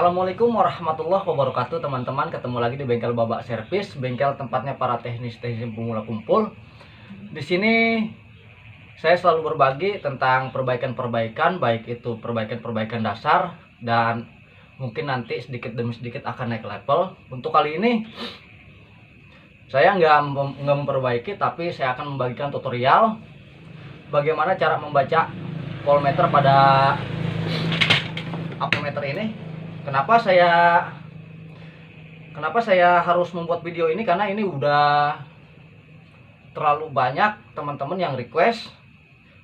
Assalamualaikum warahmatullahi wabarakatuh teman-teman. Ketemu lagi di bengkel Babak Servis, bengkel tempatnya para teknis-teknis pemula kumpul. Di sini saya selalu berbagi tentang perbaikan-perbaikan, baik itu perbaikan-perbaikan dasar dan mungkin nanti sedikit demi sedikit akan naik level. Untuk kali ini saya nggak memperbaiki, tapi saya akan membagikan tutorial bagaimana cara membaca voltmeter pada ampermeter ini. Kenapa saya harus membuat video ini? Karena ini udah terlalu banyak teman-teman yang request,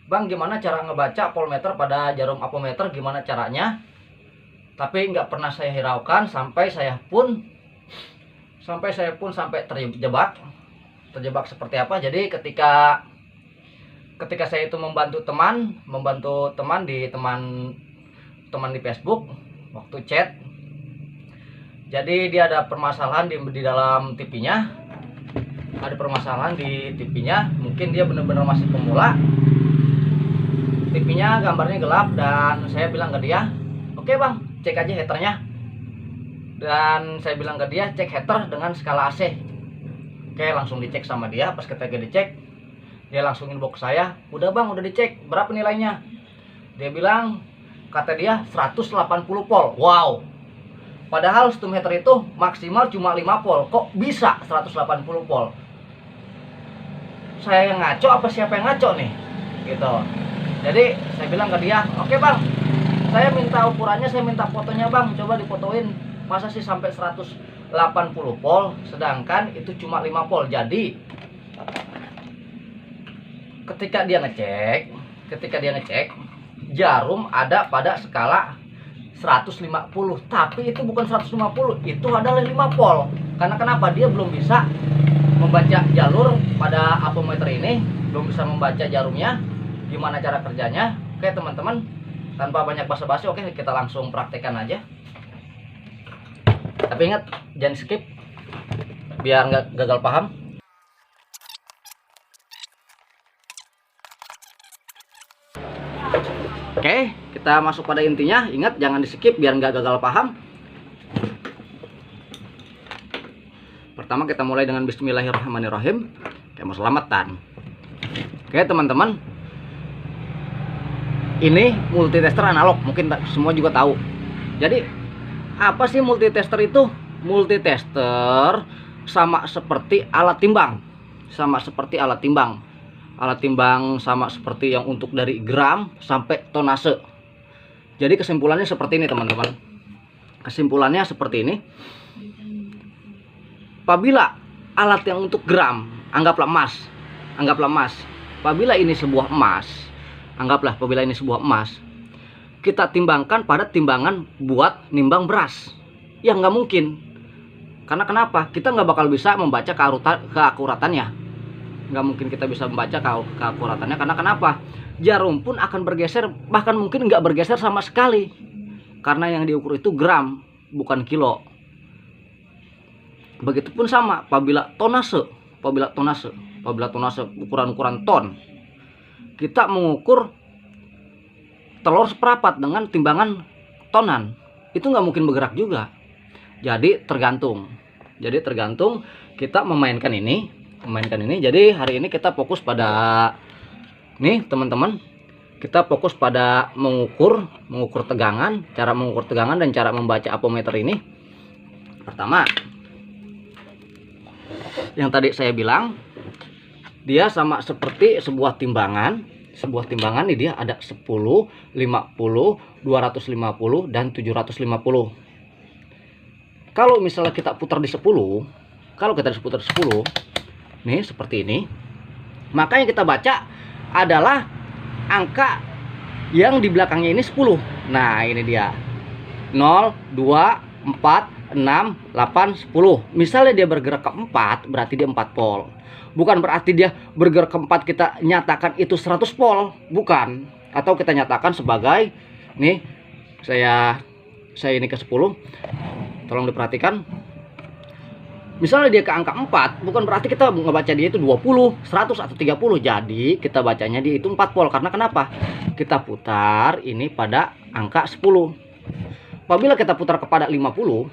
Bang, gimana cara ngebaca voltmeter pada jarum ampermeter, gimana caranya? Tapi nggak pernah saya hiraukan sampai saya pun terjebak seperti apa. Jadi ketika saya itu membantu teman di Facebook waktu chat. Jadi dia ada permasalahan di dalam TV-nya. Ada permasalahan di TV-nya. Mungkin dia benar-benar masih pemula. TV-nya gambarnya gelap dan saya bilang ke dia, "Oke, Bang, cek aja heaternya." Dan saya bilang ke dia, "Cek heater dengan skala AC." Oke, langsung dicek sama dia. Pas ketika dicek, dia langsung inbox saya, "Udah, Bang, udah dicek. Berapa nilainya?" Dia bilang, kata dia 180 volt. Wow. Padahal stum heater itu maksimal cuma 5 volt. Kok bisa 180 volt? Saya yang ngaco apa siapa yang ngaco nih? Gitu. Jadi saya bilang ke dia, "Oke, Bang, saya minta ukurannya, saya minta fotonya, Bang. Coba difotoin. Masa sih sampai 180 volt sedangkan itu cuma 5 volt." Jadi ketika dia ngecek jarum ada pada skala 150, tapi itu bukan 150, itu adalah 5 volt. Karena kenapa? Dia belum bisa membaca jalur pada ampermeter ini, belum bisa membaca jarumnya, gimana cara kerjanya. Oke teman-teman, tanpa banyak basa-basi, oke kita langsung praktekkan aja. Tapi ingat, jangan skip biar nggak gagal paham. Oke, kita masuk pada intinya. Ingat, jangan di skip biar nggak gagal paham. Pertama kita mulai dengan bismillahirrahmanirrahim. Oke, mau selamatan. Oke teman-teman, ini multitester analog, mungkin semua juga tahu. Jadi apa sih multitester itu? Multitester sama seperti alat timbang. Alat timbang sama seperti yang untuk dari gram sampai tonase. Jadi kesimpulannya seperti ini teman-teman. Kesimpulannya seperti ini. Apabila alat yang untuk gram, anggaplah emas. Apabila ini sebuah emas, kita timbangkan pada timbangan buat nimbang beras. Ya nggak mungkin. Karena kenapa? Kita nggak bakal bisa membaca keakuratannya. Nggak mungkin kita bisa membaca keakuratannya. Karena kenapa? Jarum pun akan bergeser, bahkan mungkin nggak bergeser sama sekali. Karena yang diukur itu gram, bukan kilo. Begitupun sama apabila tonase ukuran ton. Kita mengukur telur seperapat dengan timbangan tonan, itu nggak mungkin bergerak juga. Jadi tergantung kita memainkan ini. Jadi hari ini kita fokus pada nih teman-teman, kita fokus pada mengukur tegangan, cara mengukur tegangan dan cara membaca ampermeter ini. Pertama, yang tadi saya bilang, dia sama seperti sebuah timbangan nih, dia ada 10, 50, 250 dan 750. Kalau misalnya kita putar di 10, nih seperti ini, maka yang kita baca adalah angka yang di belakangnya ini 10. Nah ini dia 0, 2, 4, 6, 8, 10. Misalnya dia bergerak ke 4, berarti dia 4 volt. Bukan berarti dia bergerak ke 4 kita nyatakan itu 100 volt, bukan. Atau kita nyatakan sebagai nih, saya ini ke 10. Tolong diperhatikan. Misalnya dia ke angka 4, bukan berarti kita ngebaca dia itu 20, 100 atau 30. Jadi kita bacanya dia itu 4 volt. Karena kenapa? Kita putar ini pada angka 10. Apabila kita putar kepada 50,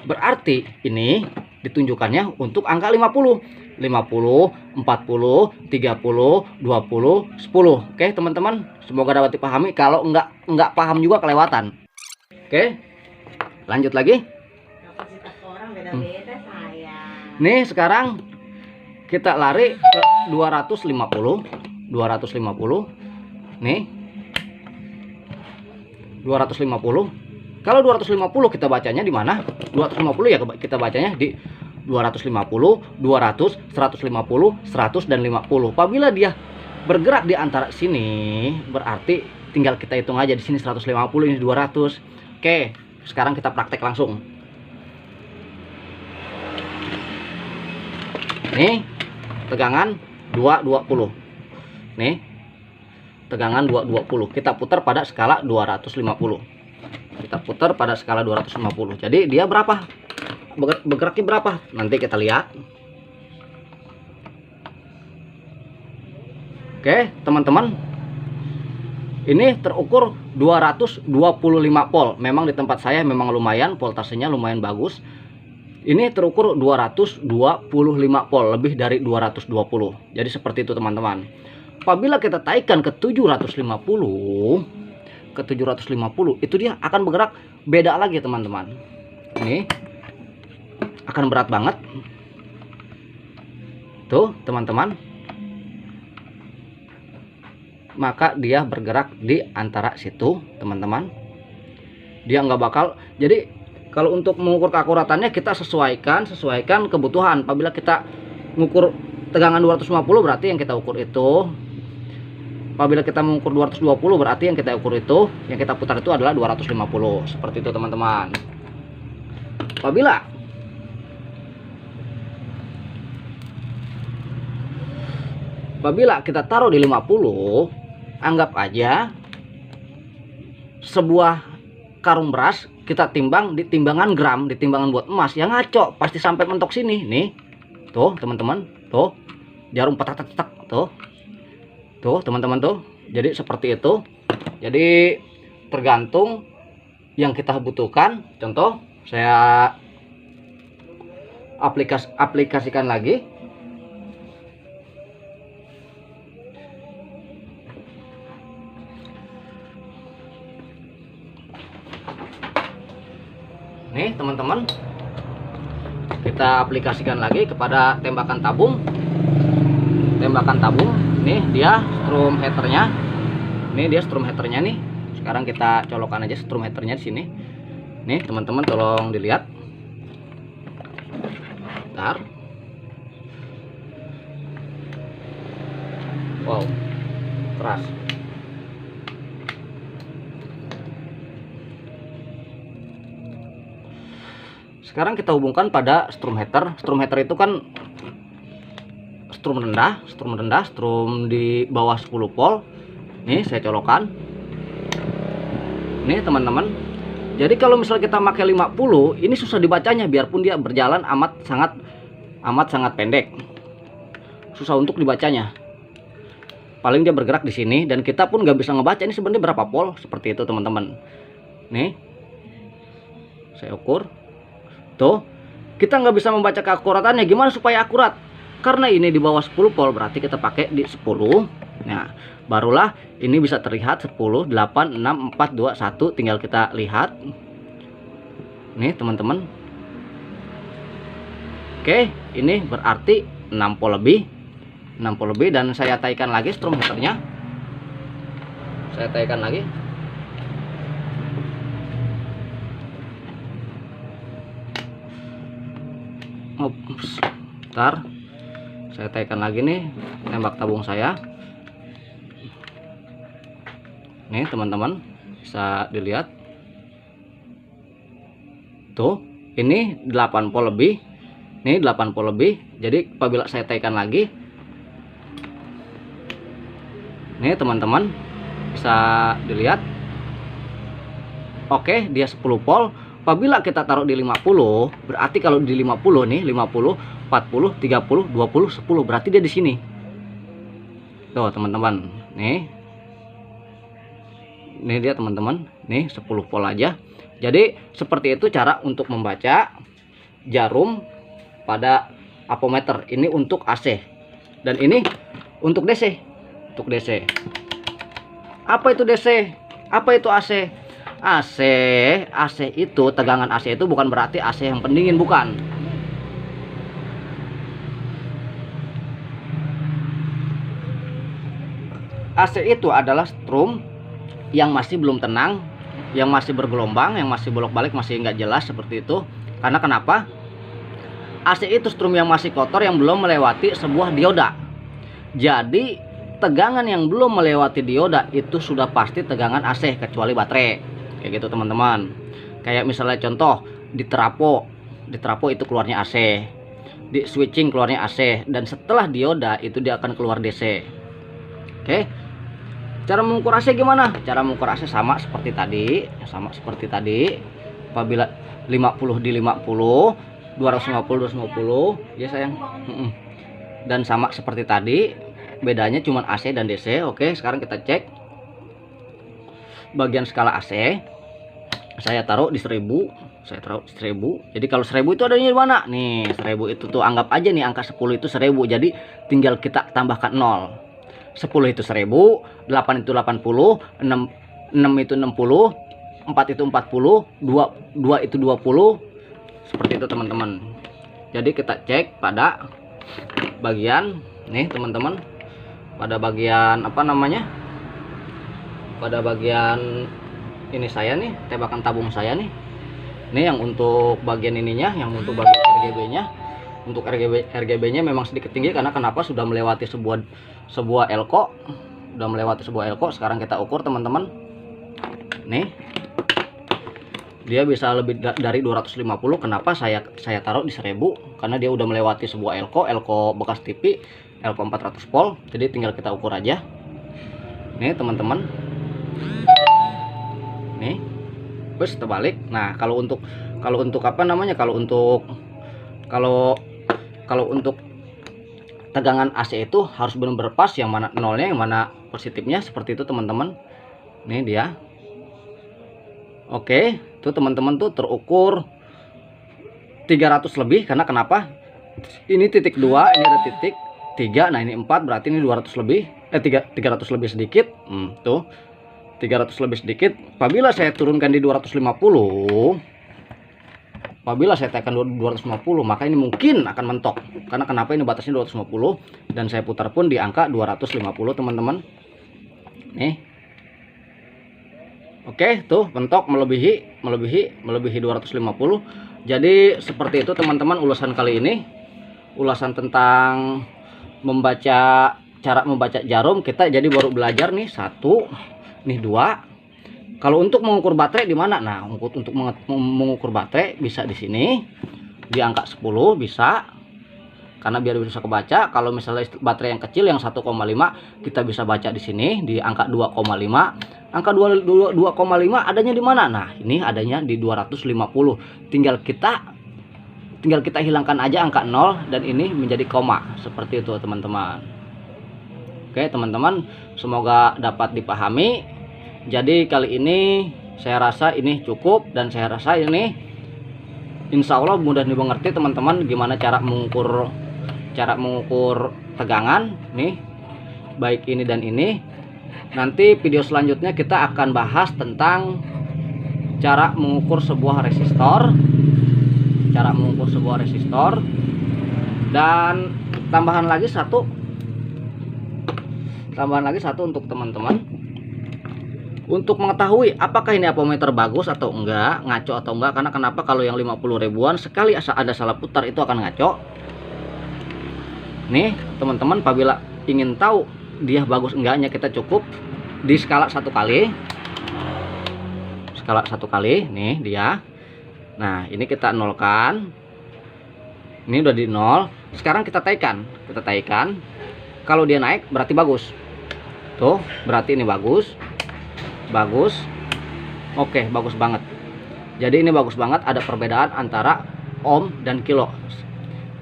berarti ini ditunjukkannya untuk angka 50. 50, 40, 30, 20, 10. Oke, teman-teman, semoga dapat dipahami. Kalau enggak paham juga kelewatan. Oke. Lanjut lagi. Nih, sekarang kita lari ke 250. Nih. 250. Kalau 250 kita bacanya di mana? 250 ya kita bacanya di 250, 200, 150, 100 dan 50. Apabila dia bergerak di antara sini, berarti tinggal kita hitung aja di sini 150, ini 200. Oke, sekarang kita praktek langsung. Nih, tegangan 220. Nih, tegangan 220. Kita putar pada skala 250. Kita putar pada skala 250. Jadi dia berapa? Bergeraknya berapa? Nanti kita lihat. Oke, teman-teman. Ini terukur 225 volt. Memang di tempat saya memang lumayan, voltasenya lumayan bagus. Ini terukur 225 volt, lebih dari 220. Jadi seperti itu, teman-teman. Apabila kita taikkan ke 750, itu dia akan bergerak beda lagi, teman-teman. Ini akan berat banget. Tuh, teman-teman. Maka dia bergerak di antara situ, teman-teman. Dia nggak bakal. Jadi kalau untuk mengukur keakuratannya kita sesuaikan kebutuhan. Apabila kita mengukur tegangan 250 berarti yang kita ukur itu. Apabila kita mengukur 220 berarti yang kita ukur itu, yang kita putar itu adalah 250. Seperti itu, teman-teman. Apabila kita taruh di 50, anggap aja sebuah karung beras kita timbang di timbangan gram, di timbangan buat emas, yang ngaco pasti sampai mentok sini. Nih, tuh teman-teman, tuh jarum petak-petak, tuh teman-teman, tuh. Jadi seperti itu. Jadi tergantung yang kita butuhkan. Contoh saya aplikasikan lagi. Nih, teman-teman, kita aplikasikan lagi kepada tembakan tabung. Nih dia strum heaternya. Nih. Sekarang kita colokan aja strum heaternya di sini. Nih, teman-teman, tolong dilihat. Bentar. Wow, keras. Sekarang kita hubungkan pada strum heater. Strum heater itu kan strum rendah, strum di bawah 10 volt. Nih, saya colokan. Nih, teman-teman. Jadi kalau misalnya kita pakai 50, ini susah dibacanya biarpun dia berjalan amat sangat pendek. Susah untuk dibacanya. Paling dia bergerak di sini dan kita pun nggak bisa ngebaca ini sebenarnya berapa volt, seperti itu, teman-teman. Nih. Saya ukur. Tuh, kita nggak bisa membaca keakuratannya. Gimana supaya akurat? Karena ini di bawah 10 volt, berarti kita pakai di 10. Nah, barulah ini bisa terlihat 10, 8, 6, 4, 2, 1. Tinggal kita lihat. Nih, teman-teman. Oke, ini berarti 6 volt lebih. Dan saya taikan lagi strum heaternya. Saya taikan lagi. Bentar, saya taikan lagi nih tembak tabung saya. Nih, teman-teman, bisa dilihat tuh, ini 8 volt lebih. Nih 8 volt lebih. Jadi apabila saya taikan lagi, nih teman-teman, bisa dilihat. Oke, dia 10 volt. Apabila kita taruh di 50, berarti kalau di 50 nih, 50, 40, 30, 20, 10, berarti dia di sini. Tuh, teman-teman. Nih. Ini dia teman-teman, nih 10 volt aja. Jadi seperti itu cara untuk membaca jarum pada apometer. Ini untuk AC dan ini untuk DC. Untuk DC. Apa itu DC? Apa itu AC? AC itu, tegangan AC itu bukan berarti AC yang pendingin, bukan. AC itu adalah strum yang masih belum tenang, yang masih bergelombang, yang masih bolak-balik, masih nggak jelas seperti itu. Karena kenapa? AC itu strum yang masih kotor, yang belum melewati sebuah dioda. Jadi tegangan yang belum melewati dioda itu sudah pasti tegangan AC, kecuali baterai. Kayak gitu teman-teman. Kayak misalnya contoh di trafo itu keluarnya AC, di switching keluarnya AC, dan setelah dioda itu dia akan keluar DC. Oke. Cara mengukur AC gimana? Cara mengukur AC sama seperti tadi, Apabila 50 di 50, 250 ya sayang. Dan sama seperti tadi, bedanya cuma AC dan DC. Oke, sekarang kita cek bagian skala AC. Saya taruh di 1000. Jadi kalau 1000 itu adanya di mana? Nih, 1000 itu tuh anggap aja nih angka 10 itu 1000. Jadi tinggal kita tambahkan 0. 10 itu 1000, 8 itu 80, 6 itu 60, 4 itu 40, 2 itu 20. Seperti itu teman-teman. Jadi kita cek pada bagian nih teman-teman, pada bagian apa namanya, pada bagian ini saya nih, tembakan tabung saya nih. Ini yang untuk bagian ininya, yang untuk bagian RGB nya. Untuk RGB nya memang sedikit tinggi karena kenapa? Sudah melewati sebuah elko, Sekarang kita ukur teman-teman. Nih, dia bisa lebih dari 250. Kenapa saya taruh di 1000? Karena dia udah melewati sebuah elko bekas TV, elko 400 volt. Jadi tinggal kita ukur aja. Nih teman-teman. Nih, terus terbalik. Nah, kalau untuk apa namanya? Kalau untuk tegangan AC itu harus benar-benar pas, yang mana nolnya, yang mana positifnya, seperti itu teman-teman. Nih dia. Oke, tuh teman-teman tuh terukur 300 lebih. Karena kenapa? Ini titik 2, ini ada titik 3, nah ini 4, berarti ini 200 lebih. 300 lebih sedikit. Tuh 300 lebih sedikit. Apabila saya turunkan di 250, apabila saya tekan 250, maka ini mungkin akan mentok. Karena kenapa? Ini batasnya 250 dan saya putar pun di angka 250 teman-teman. Nih. Oke, tuh mentok, melebihi 250. Jadi seperti itu teman-teman ulasan kali ini. Ulasan tentang cara membaca jarum. Kita jadi baru belajar nih 1, nih 2. Kalau untuk mengukur baterai di mana? Nah, untuk mengukur baterai bisa di sini, di angka 10 bisa, karena biar bisa kebaca. Kalau misalnya baterai yang kecil yang 1,5, kita bisa baca di sini di angka 2,5. Angka 2,5 adanya di mana? Nah, ini adanya di 250. Tinggal kita hilangkan aja angka 0 dan ini menjadi koma. Seperti itu teman-teman. Oke teman-teman, semoga dapat dipahami. Jadi kali ini saya rasa ini cukup, dan saya rasa ini insya Allah mudah dimengerti teman-teman, gimana cara mengukur tegangan nih, baik ini dan ini. Nanti video selanjutnya kita akan bahas tentang cara mengukur sebuah resistor, dan tambahan lagi satu untuk teman-teman. Untuk mengetahui apakah ini apometer bagus atau enggak, ngaco atau enggak. Karena kenapa? Kalau yang 50 ribuan sekali ada salah putar itu akan ngaco. Nih teman-teman, apabila ingin tahu dia bagus enggaknya, kita cukup di skala 1 kali. Nih dia. Nah, ini kita nolkan. Ini udah di 0. Sekarang kita taikan. Kalau dia naik berarti bagus. Tuh, berarti ini bagus. Oke, bagus banget. Jadi ini bagus banget. Ada perbedaan antara ohm dan kilo.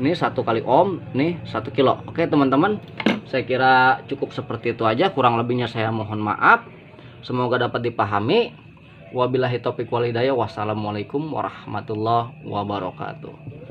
Ini 1 kali ohm, nih 1 kilo. Oke teman-teman, saya kira cukup seperti itu aja. Kurang lebihnya saya mohon maaf. Semoga dapat dipahami. Wabillahi taufiq wal hidayah. Wassalamualaikum warahmatullahi wabarakatuh.